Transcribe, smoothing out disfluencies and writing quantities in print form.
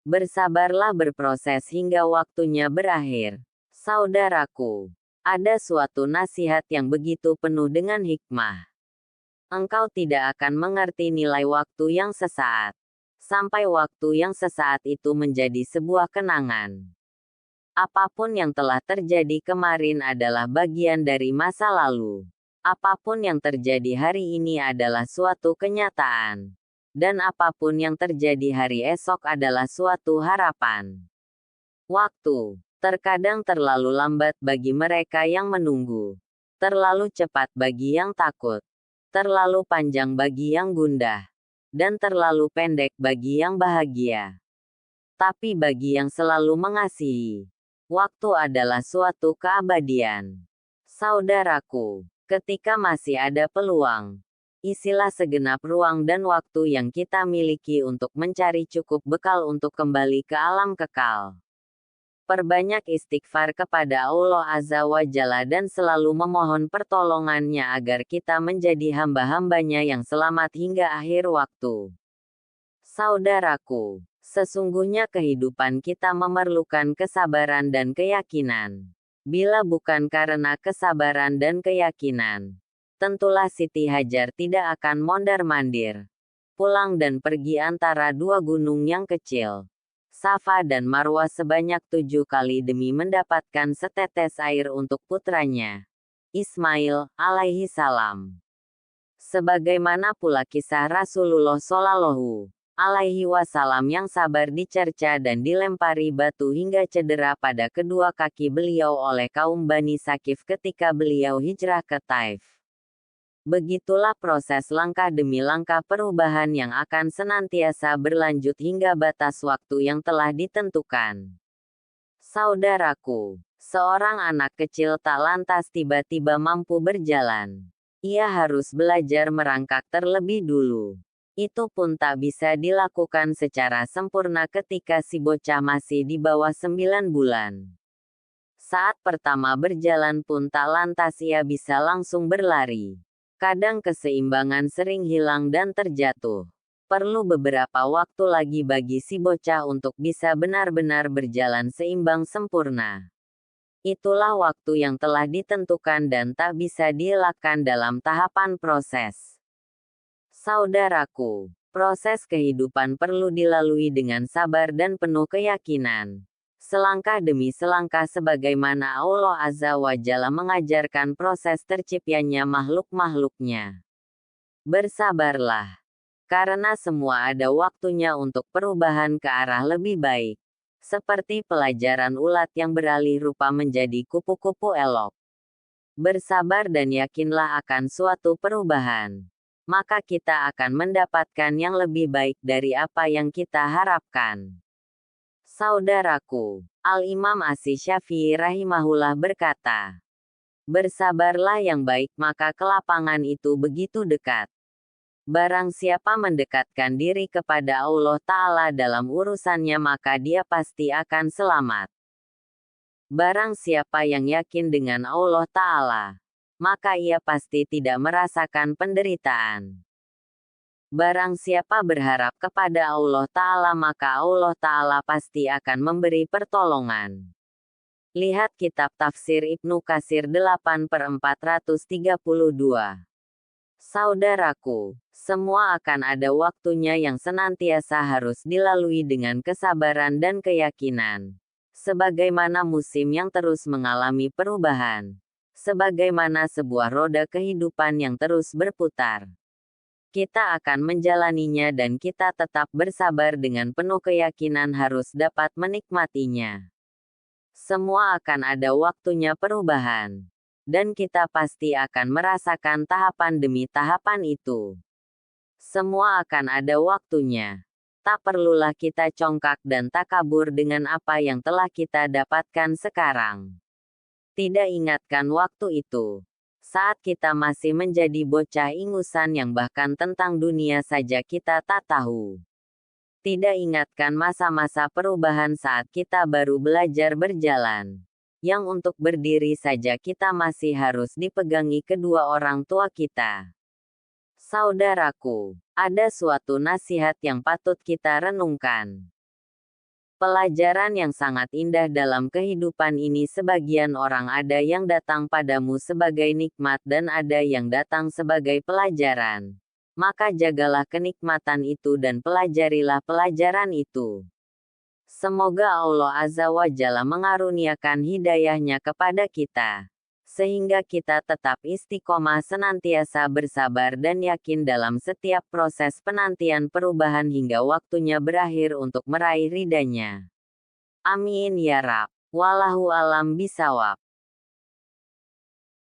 Bersabarlah berproses hingga waktunya berakhir. Saudaraku, ada suatu nasihat yang begitu penuh dengan hikmah. Engkau tidak akan mengerti nilai waktu yang sesaat, sampai waktu yang sesaat itu menjadi sebuah kenangan. Apapun yang telah terjadi kemarin adalah bagian dari masa lalu. Apapun yang terjadi hari ini adalah suatu kenyataan. Dan apapun yang terjadi hari esok adalah suatu harapan. Waktu, terkadang terlalu lambat bagi mereka yang menunggu. Terlalu cepat bagi yang takut. Terlalu panjang bagi yang gundah. Dan terlalu pendek bagi yang bahagia. Tapi bagi yang selalu mengasihi, waktu adalah suatu keabadian. Saudaraku, ketika masih ada peluang, isilah segenap ruang dan waktu yang kita miliki untuk mencari cukup bekal untuk kembali ke alam kekal. Perbanyak istighfar kepada Allah Azza wa Jalla dan selalu memohon pertolongannya agar kita menjadi hamba-hambanya yang selamat hingga akhir waktu. Saudaraku, sesungguhnya kehidupan kita memerlukan kesabaran dan keyakinan. Bila bukan karena kesabaran dan keyakinan, tentulah Siti Hajar tidak akan mondar-mandir, pulang dan pergi antara dua gunung yang kecil, Safa dan Marwah sebanyak 7 kali demi mendapatkan setetes air untuk putranya, Ismail, alaihi salam. Sebagaimana pula kisah Rasulullah Shallallahu alaihi wasallam yang sabar dicerca dan dilempari batu hingga cedera pada kedua kaki beliau oleh kaum Bani Sakif ketika beliau hijrah ke Taif. Begitulah proses langkah demi langkah perubahan yang akan senantiasa berlanjut hingga batas waktu yang telah ditentukan. Saudaraku, seorang anak kecil tak lantas tiba-tiba mampu berjalan. Ia harus belajar merangkak terlebih dulu. Itu pun tak bisa dilakukan secara sempurna ketika si bocah masih di bawah 9 bulan. Saat pertama berjalan pun tak lantas ia bisa langsung berlari. Kadang keseimbangan sering hilang dan terjatuh. Perlu beberapa waktu lagi bagi si bocah untuk bisa benar-benar berjalan seimbang sempurna. Itulah waktu yang telah ditentukan dan tak bisa dielakkan dalam tahapan proses. Saudaraku, proses kehidupan perlu dilalui dengan sabar dan penuh keyakinan. Selangkah demi selangkah sebagaimana Allah Azza wa Jalla mengajarkan proses terciptanya makhluk-makhluknya. Bersabarlah. Karena semua ada waktunya untuk perubahan ke arah lebih baik. Seperti pelajaran ulat yang beralih rupa menjadi kupu-kupu elok. Bersabar dan yakinlah akan suatu perubahan. Maka kita akan mendapatkan yang lebih baik dari apa yang kita harapkan. Saudaraku, Al-Imam Asy-Syafi'i rahimahullah berkata, bersabarlah yang baik maka kelapangan itu begitu dekat. Barang siapa mendekatkan diri kepada Allah Ta'ala dalam urusannya maka dia pasti akan selamat. Barang siapa yang yakin dengan Allah Ta'ala, maka ia pasti tidak merasakan penderitaan. Barang siapa berharap kepada Allah Ta'ala maka Allah Ta'ala pasti akan memberi pertolongan. Lihat kitab tafsir Ibnu Katsir 8/432. Saudaraku, semua akan ada waktunya yang senantiasa harus dilalui dengan kesabaran dan keyakinan. Sebagaimana musim yang terus mengalami perubahan. Sebagaimana sebuah roda kehidupan yang terus berputar. Kita akan menjalaninya dan kita tetap bersabar dengan penuh keyakinan harus dapat menikmatinya. Semua akan ada waktunya perubahan. Dan kita pasti akan merasakan tahapan demi tahapan itu. Semua akan ada waktunya. Tak perlulah kita congkak dan takabur dengan apa yang telah kita dapatkan sekarang. Tidak ingatkan waktu itu. Saat kita masih menjadi bocah ingusan yang bahkan tentang dunia saja kita tak tahu. Tidak ingatkan masa-masa perubahan saat kita baru belajar berjalan. Yang untuk berdiri saja kita masih harus dipegangi kedua orang tua kita. Saudaraku, ada suatu nasihat yang patut kita renungkan. Pelajaran yang sangat indah dalam kehidupan ini, sebagian orang ada yang datang padamu sebagai nikmat dan ada yang datang sebagai pelajaran. Maka jagalah kenikmatan itu dan pelajarilah pelajaran itu. Semoga Allah Azza wa Jalla mengaruniakan hidayahnya kepada kita, sehingga kita tetap istiqomah, senantiasa bersabar dan yakin dalam setiap proses penantian perubahan hingga waktunya berakhir untuk meraih ridhanya. Amin ya Rabb. Wallahu alam bisawab.